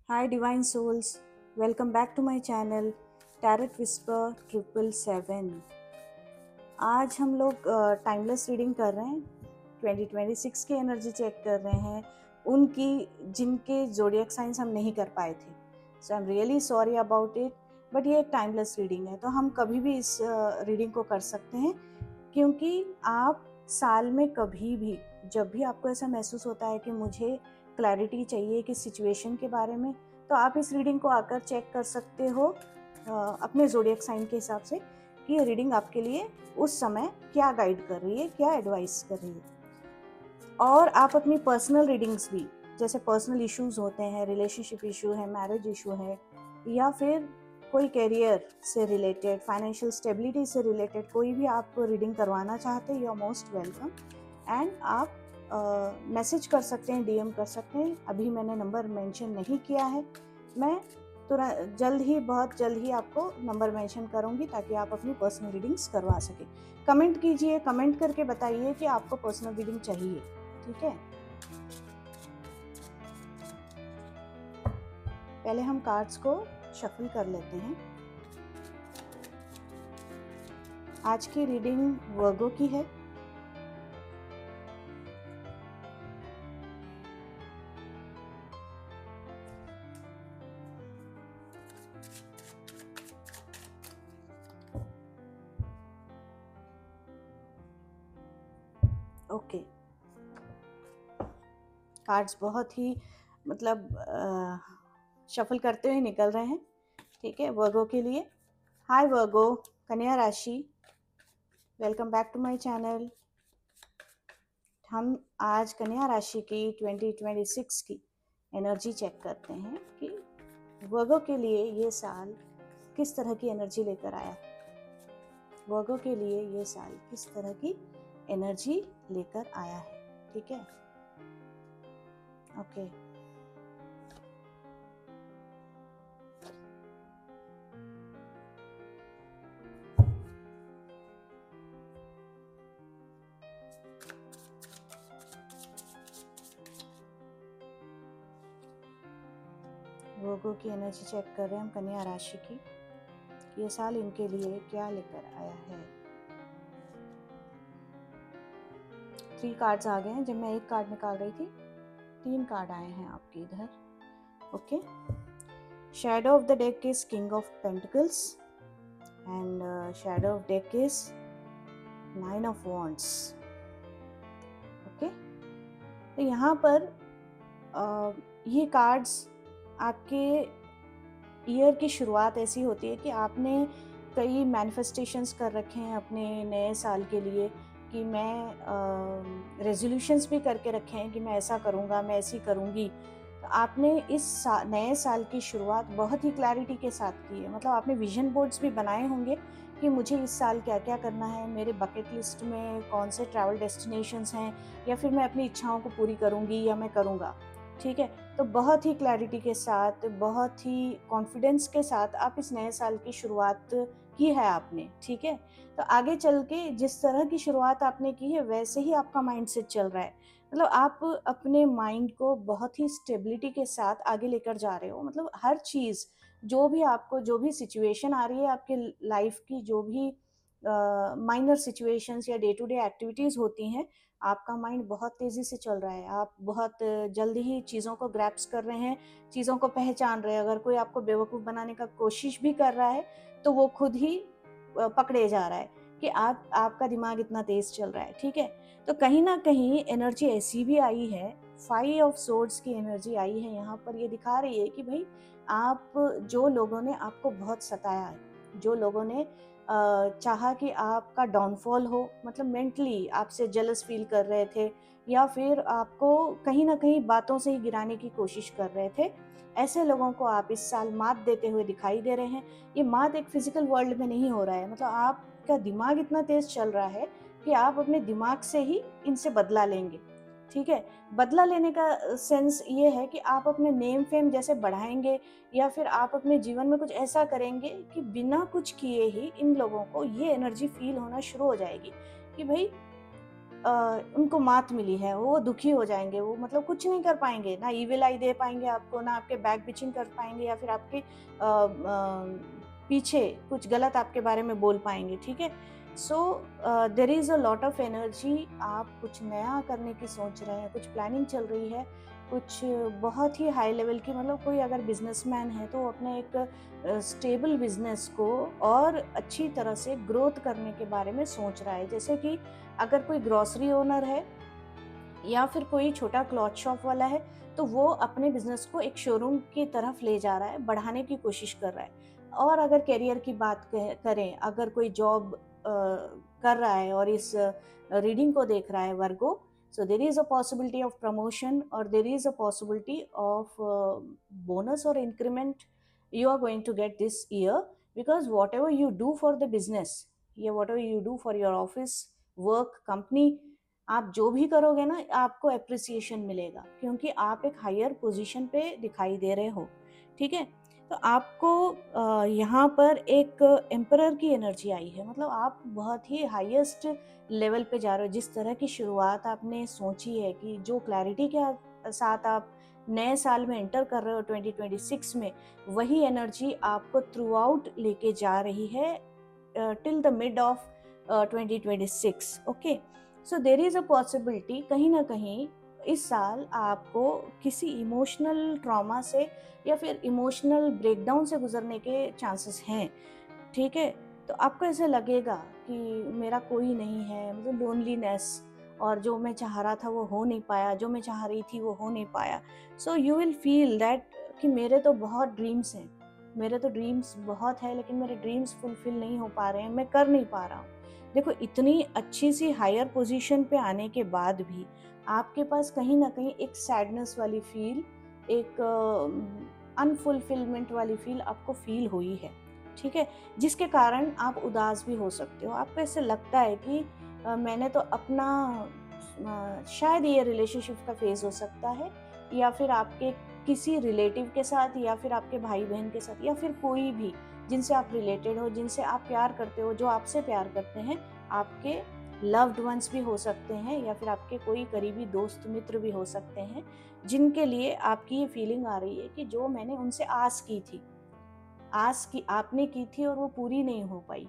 Hi Divine Souls, welcome back to my channel Tarot Whisper 777। आज हम लोग timeless reading कर रहे हैं। 2026 की एनर्जी चेक कर रहे हैं, उनकी जिनके ज़ोडिएक साइंस हम नहीं कर पाए थे। So I am really sorry about it, but ये एक टाइमलेस रीडिंग है तो हम कभी भी इस रीडिंग को कर सकते हैं, क्योंकि आप साल में कभी भी जब भी आपको ऐसा महसूस होता है कि मुझे क्लैरिटी चाहिए किस सिचुएशन के बारे में, तो आप इस रीडिंग को आकर चेक कर सकते हो अपने ज़ोडिएक साइन के हिसाब से कि ये रीडिंग आपके लिए उस समय क्या गाइड कर रही है, क्या एडवाइस कर रही है। और आप अपनी पर्सनल रीडिंग्स भी, जैसे पर्सनल इश्यूज होते हैं, रिलेशनशिप इशू है, मैरिज इशू है, या फिर कोई करियर से रिलेटेड, फाइनेंशियल स्टेबिलिटी से रिलेटेड कोई भी आप रीडिंग करवाना चाहते हैं, you are most welcome. And आप मैसेज कर सकते हैं, डीएम कर सकते हैं। अभी मैंने नंबर मेंशन नहीं किया है, मैं तुरंत बहुत जल्द ही आपको नंबर मेंशन करूंगी ताकि आप अपनी पर्सनल रीडिंग्स करवा सकें। कमेंट कीजिए, कमेंट करके बताइए कि आपको पर्सनल रीडिंग चाहिए, ठीक है। पहले हम कार्ड्स को शफल कर लेते हैं। आज की रीडिंग वर्गो की है। ओके, कार्ड्स बहुत ही शफल करते हुए निकल रहे हैं, ठीक है। वर्गो के लिए, हाय वर्गो, कन्या राशि, welcome back to my channel. हम आज कन्या राशि की 2026 की एनर्जी चेक करते हैं कि वर्गो के लिए ये साल किस तरह की एनर्जी लेकर आया है। वर्गो के लिए ये साल किस तरह की एनर्जी लेकर आया है, ठीक है। ओके, वर्गो की एनर्जी चेक कर रहे हैं हम कन्या राशि की, ये साल इनके लिए क्या लेकर आया है। 3 कार्ड्स आ गए हैं। जब मैं एक कार्ड निकाल रही थी 3 कार्ड आए हैं आपके इधर। Okay, shadow of the deck is king of pentacles and shadow of deck is 9 of wands. Okay, तो यहाँ पर ये कार्ड्स आपके ईयर की शुरुआत ऐसी होती है कि आपने कई मैनिफेस्टेशंस कर रखे हैं अपने नए साल के लिए, कि मैं रेजोल्यूशंस भी करके रखे हैं कि मैं ऐसा करूँगा, मैं ऐसी करूँगी। तो आपने नए साल की शुरुआत बहुत ही क्लैरिटी के साथ की है। मतलब आपने विजन बोर्ड्स भी बनाए होंगे कि मुझे इस साल क्या क्या करना है, मेरे बकेट लिस्ट में कौन से ट्रैवल डेस्टिनेशंस हैं, या फिर मैं अपनी इच्छाओं को पूरी करूँगी या मैं करूँगा, ठीक है। तो बहुत ही क्लैरिटी के साथ, बहुत ही कॉन्फिडेंस के साथ आप इस नए साल की शुरुआत की है आपने, ठीक है। तो आगे चल के जिस तरह की शुरुआत आपने की है वैसे ही आपका माइंडसेट चल रहा है। मतलब आप अपने माइंड को बहुत ही स्टेबिलिटी के साथ आगे लेकर जा रहे हो। मतलब हर चीज़, जो भी सिचुएशन आ रही है आपके लाइफ की, जो भी माइनर सिचुएशंस या डे टू डे एक्टिविटीज़ होती हैं, आपका माइंड बहुत तेज़ी से चल रहा है। आप बहुत जल्दी ही चीज़ों को ग्रैप्स कर रहे हैं, चीज़ों को पहचान रहे हैं। अगर कोई आपको बेवकूफ़ बनाने का कोशिश भी कर रहा है तो वो खुद ही पकड़े जा रहा है कि आपका दिमाग इतना तेज़ चल रहा है, ठीक है। तो कहीं ना कहीं एनर्जी ऐसी भी आई है, 5 ऑफ सोर्ड्स की एनर्जी आई है यहाँ पर। ये दिखा रही है कि भाई, आप, जो लोगों ने आपको बहुत सताया है, जो लोगों ने चाहा कि आपका डाउनफॉल हो, मतलब मेंटली आपसे जेलस फील कर रहे थे, या फिर आपको कहीं ना कहीं बातों से ही गिराने की कोशिश कर रहे थे, ऐसे लोगों को आप इस साल मात देते हुए दिखाई दे रहे हैं। ये मात एक फिजिकल वर्ल्ड में नहीं हो रहा है। मतलब आपका दिमाग इतना तेज चल रहा है कि आप अपने दिमाग से ही इनसे बदला लेंगे, ठीक है। बदला लेने का सेंस ये है कि आप अपने नेम फेम जैसे बढ़ाएंगे, या फिर आप अपने जीवन में कुछ ऐसा करेंगे कि बिना कुछ किए ही इन लोगों को ये एनर्जी फील होना शुरू हो जाएगी कि भाई, उनको मात मिली है, वो दुखी हो जाएंगे, वो मतलब कुछ नहीं कर पाएंगे, ना ईविल आई दे पाएंगे आपको, ना आपके बैक बिचिंग कर पाएंगे, या फिर आपके पीछे कुछ गलत आपके बारे में बोल पाएंगे, ठीक है। So there is a lot of energy, आप कुछ नया करने की सोच रहे हैं, कुछ प्लानिंग चल रही है, कुछ बहुत ही हाई लेवल की, मतलब कोई अगर बिजनेसमैन है तो वो अपने एक स्टेबल बिजनेस को और अच्छी तरह से ग्रोथ करने के बारे में सोच रहा है। जैसे कि अगर कोई ग्रोसरी ओनर है या फिर कोई छोटा क्लॉथ शॉप वाला है, तो वो अपने बिजनेस को एक शोरूम की तरफ ले जा रहा है, बढ़ाने की कोशिश कर रहा है। और अगर करियर की बात करें, अगर कोई जॉब कर रहा है और इस रीडिंग को देख रहा है वर्गो, so there is a possibility of promotion, or there is a possibility of bonus or increment you are going to get this year, because whatever you do for the business, या whatever you do for your office work company, आप जो भी करोगे ना, आपको appreciation मिलेगा, क्योंकि आप एक हायर पोजीशन पे दिखाई दे रहे हो, ठीक है। तो आपको यहाँ पर एक एम्परर की एनर्जी आई है, मतलब आप बहुत ही हाईएस्ट लेवल पे जा रहे हो। जिस तरह की शुरुआत आपने सोची है, कि जो क्लैरिटी के साथ आप नए साल में एंटर कर रहे हो 2026 में, वही एनर्जी आपको थ्रू आउट लेके जा रही है till the mid of 2026। Okay, so there is a possibility कहीं ना कहीं इस साल आपको किसी इमोशनल ट्रॉमा से या फिर इमोशनल ब्रेकडाउन से गुजरने के चांसेस हैं, ठीक है। तो आपको ऐसे लगेगा कि मेरा कोई नहीं है, मतलब लोनलीनेस, और जो मैं चाह रहा था वो हो नहीं पाया, जो मैं चाह रही थी वो हो नहीं पाया। So you will feel that कि मेरे तो बहुत ड्रीम्स हैं, मेरे तो ड्रीम्स बहुत है, लेकिन मेरे ड्रीम्स फुलफिल नहीं हो पा रहे हैं, मैं कर नहीं पा रहा हूँ। देखो, इतनी अच्छी सी हायर पोजीशन पे आने के बाद भी आपके पास कहीं ना कहीं एक सैडनेस वाली फील, एक अनफुलफिलमेंट वाली फील आपको फील हुई है, ठीक है, जिसके कारण आप उदास भी हो सकते हो। आपको ऐसे लगता है कि मैंने तो अपना शायद ये रिलेशनशिप का फेज हो सकता है, या फिर आपके किसी रिलेटिव के साथ, या फिर आपके भाई बहन के साथ, या फिर कोई भी जिनसे आप रिलेटेड हो, जिनसे आप प्यार करते हो, जो आपसे प्यार करते हैं, आपके लव्ड वंस भी हो सकते हैं, या फिर आपके कोई करीबी दोस्त मित्र भी हो सकते हैं, जिनके लिए आपकी ये फीलिंग आ रही है कि जो मैंने उनसे आस की थी, आस की आपने की थी और वो पूरी नहीं हो पाई,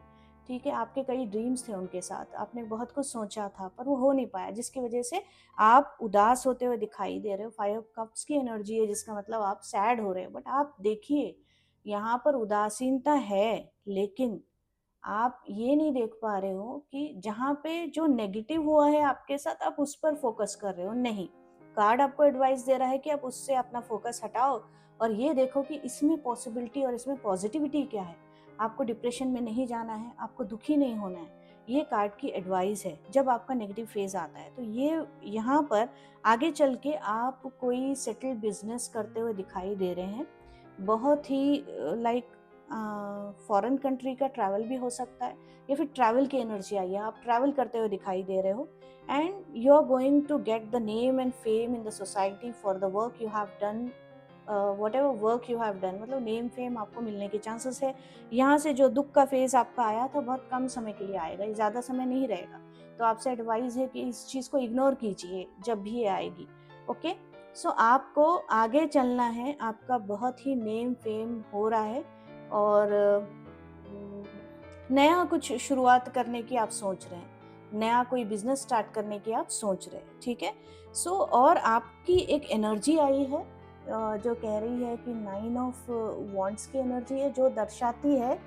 ठीक है। आपके कई ड्रीम्स थे उनके साथ, आपने बहुत कुछ सोचा था, पर वो हो नहीं पाया, जिसकी वजह से आप उदास होते हुए दिखाई दे रहे हो। 5 कप्स की एनर्जी है, जिसका मतलब आप सैड हो रहे हो। बट आप देखिए, यहाँ पर उदासीनता है, लेकिन आप ये नहीं देख पा रहे हो कि जहाँ पे जो नेगेटिव हुआ है आपके साथ, आप उस पर फोकस कर रहे हो। नहीं, कार्ड आपको एडवाइस दे रहा है कि आप उससे अपना फोकस हटाओ और ये देखो कि इसमें पॉसिबिलिटी और इसमें पॉजिटिविटी क्या है। आपको डिप्रेशन में नहीं जाना है, आपको दुखी नहीं होना है। ये कार्ड की एडवाइस है जब आपका नेगेटिव फेज आता है। तो ये यहाँ पर आगे चल के आप कोई सेटल्ड बिजनेस करते हुए दिखाई दे रहे हैं, बहुत ही लाइक फॉरेन कंट्री का ट्रैवल भी हो सकता है, या फिर ट्रैवल की एनर्जी आई है, आप ट्रैवल करते हुए दिखाई दे रहे हो, and you are going to get the name and fame in the society for the work you have done, whatever work you have done, मतलब नेम फेम आपको मिलने के चांसेस है। यहाँ से जो दुख का फेज आपका आया था, बहुत कम समय के लिए आएगा, ये ज़्यादा समय नहीं रहेगा। तो आपसे एडवाइस है कि इस चीज़ को इग्नोर कीजिए जब भी ये आएगी। ओके, सो आपको आगे चलना है, आपका बहुत ही नेम फेम हो रहा है, और नया कुछ शुरुआत करने की आप सोच रहे हैं, नया कोई बिजनेस स्टार्ट करने की आप सोच रहे हैं, ठीक है। सो और आपकी एक एनर्जी आई है जो कह रही है कि 9 ऑफ वॉन्ड्स की एनर्जी है, जो दर्शाती है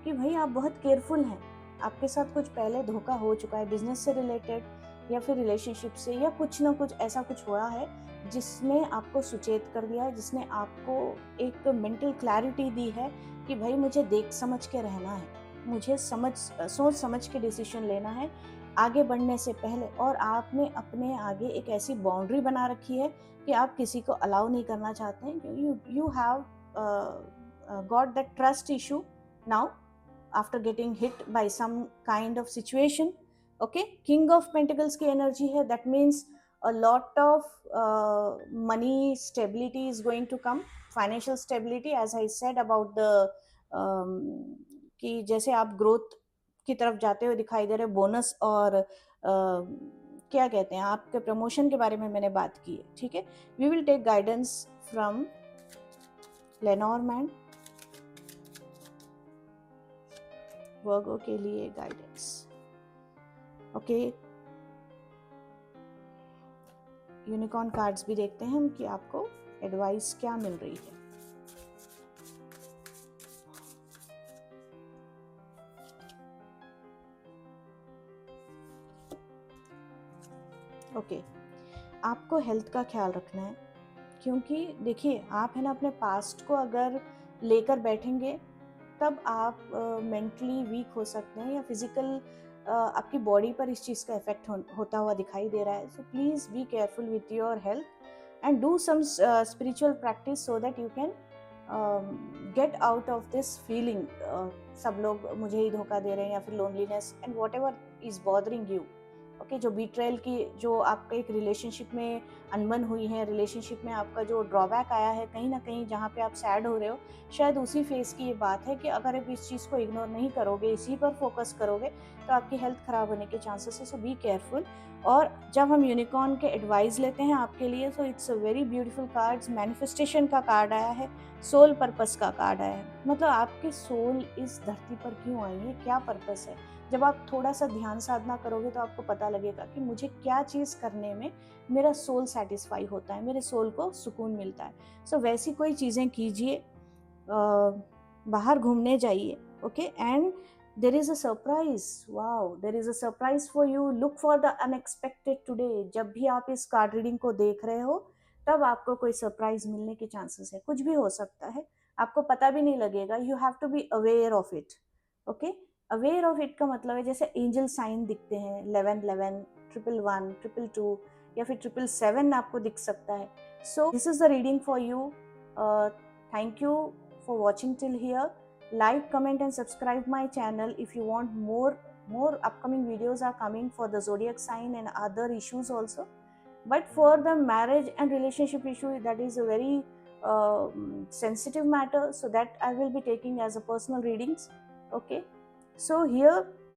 कि भाई आप बहुत केयरफुल हैं। आपके साथ कुछ पहले धोखा हो चुका है, बिजनेस से रिलेटेड या फिर रिलेशनशिप से, या कुछ ना कुछ ऐसा कुछ हुआ है जिसने आपको सुचेत कर दिया है, जिसने आपको एक मेंटल क्लैरिटी दी है कि भाई मुझे देख समझ के रहना है, मुझे सोच समझ के डिसीजन लेना है आगे बढ़ने से पहले। और आपने अपने आगे एक ऐसी बाउंड्री बना रखी है कि आप किसी को अलाउ नहीं करना चाहते हैं। You have got that trust issue now after getting hit by some kind of situation. Okay, king of pentacles की energy है, that means a lot of money stability is going to come, financial stability, as I said about the कि जैसे आप growth की तरफ जाते हुए दिखाई दे रहे, बोनस और क्या कहते हैं, आपके प्रमोशन के बारे में मैंने बात की है, ठीक है। We will take guidance from Lenormand, Virgo के लिए गाइडेंस, ओके। यूनिकॉर्न कार्ड्स भी देखते हैं हम कि आपको एडवाइस क्या मिल रही है। ओके, आपको हेल्थ का ख्याल रखना है, क्योंकि देखिए आप है ना अपने पास्ट को अगर लेकर बैठेंगे तब आप मेंटली वीक हो सकते हैं, या फिजिकल आपकी बॉडी पर इस चीज़ का इफेक्ट होता हुआ दिखाई दे रहा है। So please be careful with your health and do some spiritual practice so that you can get out of this feeling. सब लोग मुझे ही धोखा दे रहे हैं, या फिर loneliness and what ever is bothering you, okay. जो बीट्रेयल की, जो आपका एक रिलेशनशिप में अनबन हुई है, रिलेशनशिप में आपका जो ड्रॉबैक आया है, कहीं ना कहीं जहाँ पे आप सैड हो रहे हो, शायद उसी फेस की ये बात है कि अगर आप इस चीज़ को इग्नोर नहीं करोगे, इसी पर फोकस करोगे, तो आपकी हेल्थ ख़राब होने के चांसेस है। सो बी केयरफुल। और जब हम यूनिकॉर्न के एडवाइस लेते हैं आपके लिए, so it's a very beautiful cards. Manifestation का कार्ड आया है, सोल पर्पस का कार्ड आया है, मतलब आपकी सोल इस धरती पर क्यों आई है, क्या पर्पस है। जब आप थोड़ा सा ध्यान साधना करोगे तो आपको पता लगेगा कि मुझे क्या चीज़ करने में मेरा सोल सेटिस्फाई होता है, मेरे सोल को सुकून मिलता है। सो वैसी कोई चीज़ें कीजिए, बाहर घूमने जाइए, okay. And there is a surprise, wow, there is a surprise for you, look for the unexpected today. जब भी आप इस कार्ड रीडिंग को देख रहे हो तब आपको कोई सरप्राइज मिलने के चांसेस है, कुछ भी हो सकता है, आपको पता भी नहीं लगेगा। You have to be aware of it, okay. Aware of it का मतलब है जैसे एंजल साइन दिखते हैं, 1111, 111, 222 या फिर 777 आपको दिख सकता है। So this is the reading for you. Thank you for watching till here. Like, comment and subscribe my channel if you want more upcoming videos are coming for the zodiac sign and other issues also. But for the marriage and relationship issue, that is a very sensitive matter, so that I will be taking as a personal readings, okay. So here